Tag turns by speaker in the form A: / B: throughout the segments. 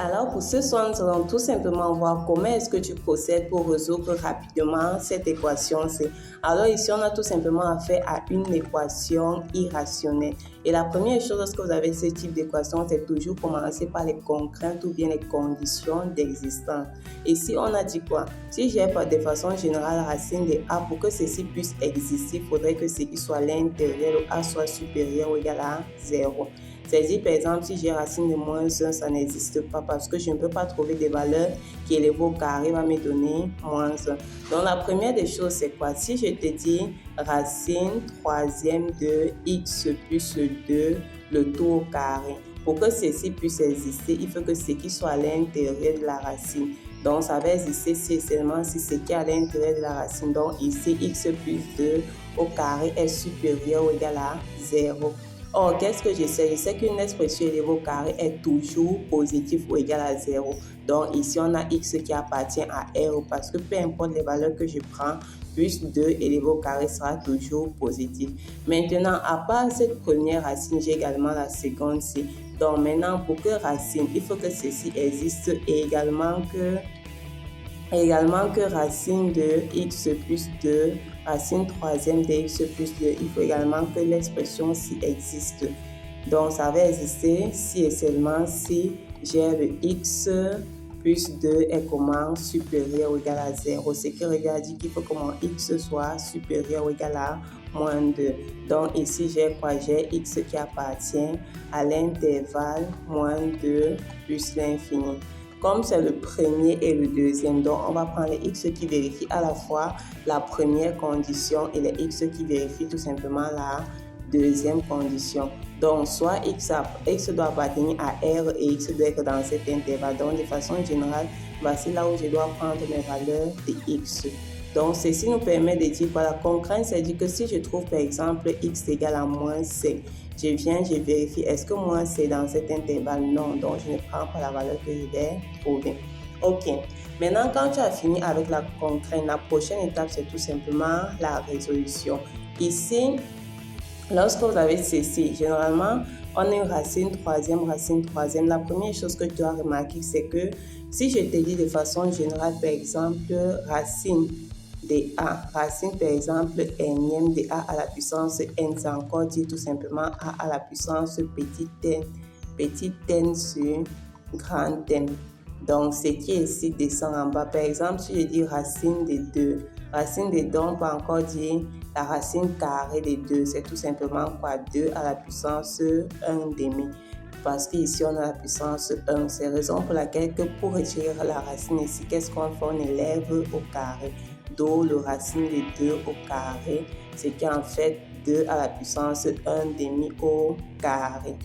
A: Alors pour ce soir, nous allons tout simplement voir comment est-ce que tu procèdes pour résoudre rapidement cette équation-ci. Alors ici, on a tout simplement affaire à une équation irrationnelle. Et la première chose lorsque vous avez ce type d'équation, c'est toujours commencer par les contraintes ou bien les conditions d'existence. Ici, on a dit quoi? Si j'ai de façon générale racine de A, pour que ceci puisse exister, il faudrait que ce qui soit à l'intérieur de A soit supérieur ou égal à 0. C'est-à-dire, par exemple, si j'ai racine de moins 1, ça n'existe pas parce que je ne peux pas trouver des valeurs qui élèvent au carré va me donner moins 1. Donc, la première des choses, c'est quoi? Si je te dis racine troisième de x plus 2, le tout au carré. Pour que ceci puisse exister, il faut que ce qui soit à l'intérieur de la racine. Donc, ça va exister si et seulement si ce qui est à l'intérieur de la racine. Donc, ici, x plus 2 au carré est supérieur ou égal à 0. Or, qu'est-ce que je sais? Je sais qu'une expression élevée au carré est toujours positive ou égale à 0. Donc, ici, on a x qui appartient à R parce que peu importe les valeurs que je prends, plus 2 élevé au carré sera toujours positif. Maintenant, à part cette première racine, j'ai également la seconde-ci. Donc, maintenant, pour que racine, il faut que ceci existe et également que racine de x plus 2, racine troisième de x plus 2, il faut également que l'expression ci existe. Donc, ça va exister si et seulement si j'ai le x plus 2 est comment supérieur ou égal à 0. Ce qui regarde dit qu'il faut que mon x soit supérieur ou égal à moins 2. Donc, ici, j'ai quoi? J'ai x qui appartient à l'intervalle moins 2 plus l'infini. Comme c'est le premier et le deuxième, donc on va prendre les x qui vérifient à la fois la première condition et les x qui vérifient tout simplement la deuxième condition. Donc, soit x doit appartenir à R et x doit être dans cet intervalle. Donc, de façon générale, voici là où je dois prendre mes valeurs de x. Donc, ceci nous permet de dire quoi? La contrainte, c'est dire que si je trouve par exemple x égale à moins c, je vérifie, est-ce que moins c est dans cet intervalle? Non, donc je ne prends pas la valeur que je vais trouver. Ok, maintenant quand tu as fini avec la contrainte, la prochaine étape, c'est tout simplement la résolution. Ici, lorsque vous avez ceci, généralement, on a une racine troisième. La première chose que tu dois remarquer, c'est que si je te dis de façon générale, par exemple, racine de A, racine par exemple n de A à la puissance n, c'est encore dire tout simplement A à la puissance petit n sur grand n. Donc, ce qui est ici descend en bas. Par exemple, si je dis racine de 2, on peut encore dire la racine carrée de 2, c'est tout simplement quoi? 2 à la puissance 1 demi. Parce qu'ici, on a la puissance 1. C'est la raison pour laquelle que pour retirer la racine ici, qu'est-ce qu'on fait? On élève au carré. Donc, le racine de 2 au carré, c'est qu'en fait 2 à la puissance 1 demi au carré.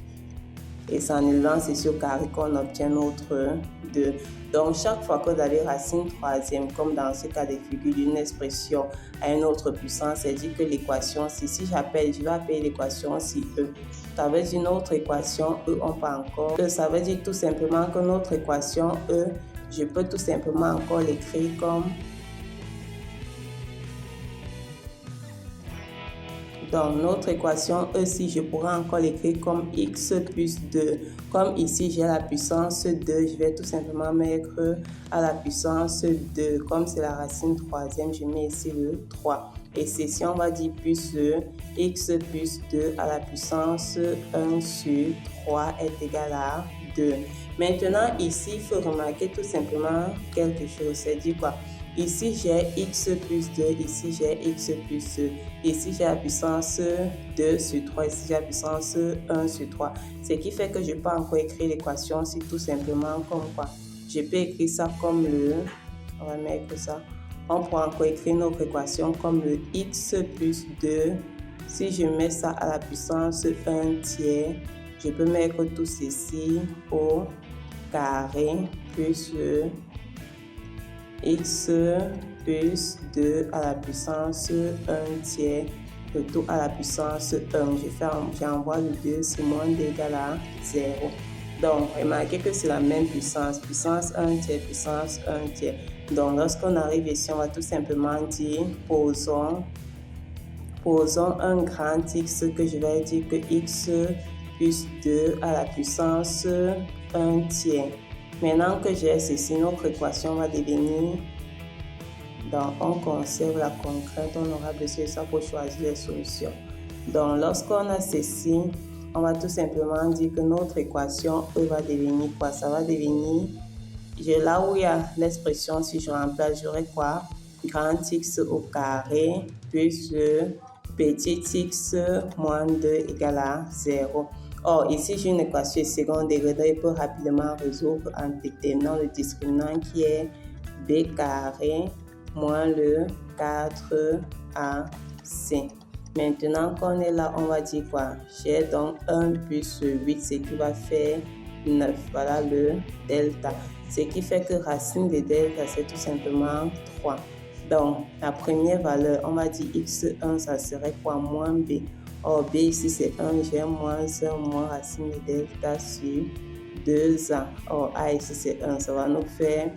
A: Et c'est en élevant ceci au carré qu'on obtient notre 2. Donc, chaque fois que vous avez racine troisième, comme dans ce cas de figure d'une expression à une autre puissance, c'est-à-dire que l'équation, si je vais appeler l'équation si E. Ça veut dire une autre équation E, on peut encore. Ça veut dire tout simplement que notre équation E, je peux tout simplement encore l'écrire comme. Dans notre équation E, si je pourrais encore l'écrire comme x plus 2. Comme ici, j'ai la puissance 2, je vais tout simplement mettre à la puissance 2. Comme c'est la racine troisième, je mets ici le 3. Et ceci, on va dire plus x plus 2 à la puissance 1 sur 3 est égal à 2. Maintenant, ici, il faut remarquer tout simplement quelque chose. C'est-à-dire quoi? Ici, j'ai x plus 2, ici, j'ai x plus 2. Ici, j'ai la puissance 2 sur 3, ici, j'ai la puissance 1 sur 3. Ce qui fait que je peux encore écrire l'équation, c'est tout simplement comme quoi? Je peux écrire ça comme on va mettre ça. On pourra encore écrire notre équation comme le x plus 2. Si je mets ça à la puissance 1 tiers, je peux mettre tout ceci au carré plus x plus 2 à la puissance 1 tiers, le tout à la puissance 1. J'envoie le 2, c'est moins d'égal à 0. Donc, remarquez que c'est la même puissance 1 tiers, puissance 1 tiers. Donc, lorsqu'on arrive ici, on va tout simplement dire, posons un grand x que je vais dire que x plus 2 à la puissance 1 tiers. Maintenant que j'ai ceci, notre équation va devenir, donc on conserve la contrainte, on aura besoin de ça pour choisir les solutions. Donc lorsqu'on a ceci, on va tout simplement dire que notre équation E va devenir quoi? Ça va devenir, là où il y a l'expression, si je remplace, j'aurai quoi? Grand X au carré plus petit x moins 2 égale à 0. Or, ici, j'ai une équation de second degré, donc je peux rapidement résoudre en déterminant le discriminant qui est b carré moins le 4ac. Maintenant qu'on est là, on va dire quoi? J'ai donc 1 plus 8, ce qui va faire 9. Voilà le delta. Ce qui fait que racine de delta, c'est tout simplement 3. Donc, la première valeur, on va dire x1, ça serait quoi? Moins b. Or, b ici, c'est 1, j'ai moins 1, moins racine de delta sur 2a. Or, a ici, c'est 1, ça va nous faire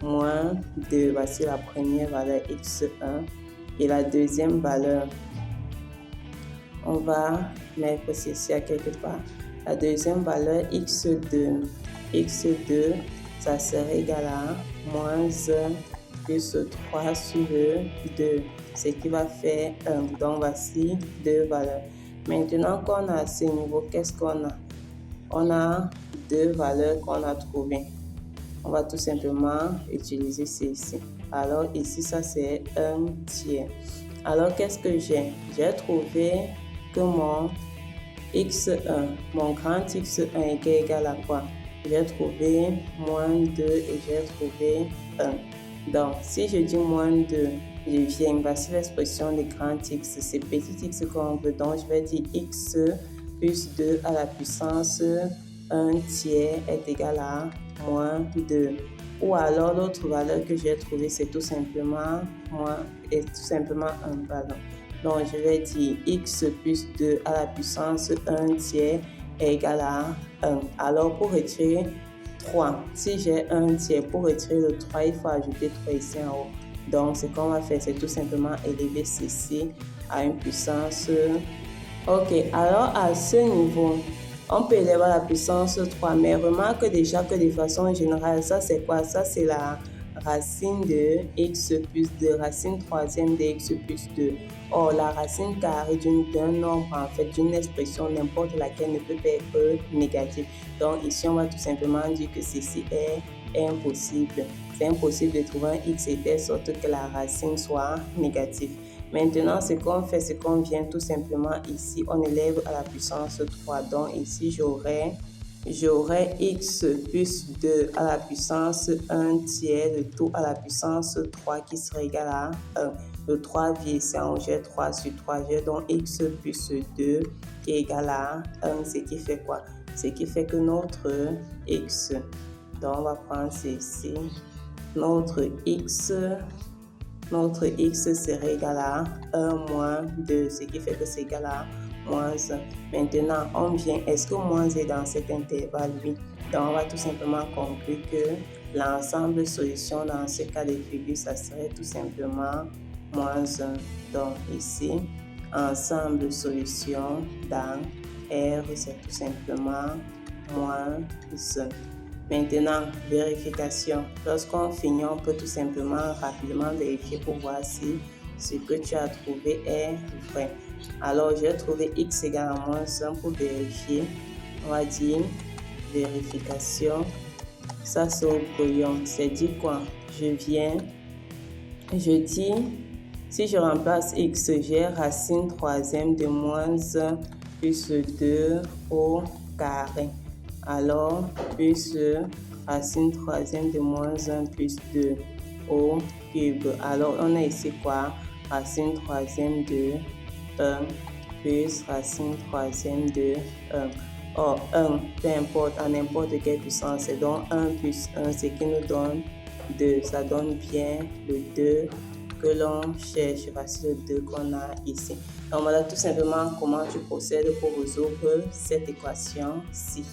A: moins 2. Voici la première valeur, x1. Et la deuxième valeur, on va mettre ceci à quelque part. La deuxième valeur, x2. x2, ça serait égal à moins 1 plus 3 sur 2, ce qui va faire 1. Donc, voici deux valeurs. Maintenant qu'on a ce niveau, qu'est-ce qu'on a? On a deux valeurs qu'on a trouvées. On va tout simplement utiliser ceci. Alors, ici, ça, c'est 1 tiers. Alors, qu'est-ce que j'ai? J'ai trouvé que mon x1, mon grand x1 est égal à quoi? J'ai trouvé moins 2 et j'ai trouvé 1. Donc, si je dis moins 2, je viens, voici l'expression de grand x, c'est petit x qu'on veut. Donc, je vais dire x plus 2 à la puissance 1 tiers est égal à moins 2. Ou alors, l'autre valeur que j'ai trouvée, c'est tout simplement 1, pardon. Donc, je vais dire x plus 2 à la puissance 1 tiers est égal à 1. Alors, pour retirer 3, si j'ai 1 tiers, pour retirer le 3, il faut ajouter 3 ici en haut. Donc, ce qu'on va faire, c'est tout simplement élever ceci à une puissance. Ok, alors à ce niveau, on peut élever à la puissance 3, mais remarque déjà que de façon générale, ça c'est quoi? Ça c'est la racine de x plus 2, racine troisième de x plus 2. Or, la racine carrée d'un nombre, en fait, d'une expression, n'importe laquelle, ne peut pas être négative. Donc, ici, on va tout simplement dire que ceci est impossible. C'est impossible de trouver un x de telle sorte que la racine soit négative. Maintenant, ce qu'on fait, c'est qu'on vient tout simplement ici, on élève à la puissance 3. Donc, ici, j'aurai x plus 2 à la puissance 1 tiers, le tout à la puissance 3 qui serait égal à 1. Le 3 vient ici en haut, j'ai 3 sur 3, j'ai donc x plus 2 qui est égal à 1, ce qui fait quoi? Ce qui fait que notre x, donc on va prendre ceci, notre x serait égal à 1 moins 2, ce qui fait que c'est égal à moins 1. Maintenant, on vient, est-ce que moins est dans cet intervalle? Oui. Donc, on va tout simplement conclure que l'ensemble de solutions dans ce cas de figure, ça serait tout simplement moins 1. Donc, ici, ensemble de solutions dans R, c'est tout simplement moins 1. Maintenant, vérification. Lorsqu'on finit, on peut tout simplement rapidement vérifier pour voir si ce que tu as trouvé est vrai. Alors, j'ai trouvé x égale à moins 1 pour vérifier. On va dire vérification. Ça, c'est au brouillon. C'est dit quoi? Je dis, si je remplace x, j'ai racine troisième de moins 1 plus 2 au carré. Alors, plus racine troisième de moins 1 plus 2 au cube. Alors, on a ici quoi? Racine troisième de 1 plus racine troisième de 1. Or, 1, peu importe, à n'importe quelle puissance, c'est donc 1 plus 1, ce qui nous donne 2. Ça donne bien le 2 que l'on cherche. Voici le 2 qu'on a ici. Donc, voilà tout simplement comment tu procèdes pour résoudre cette équation-ci.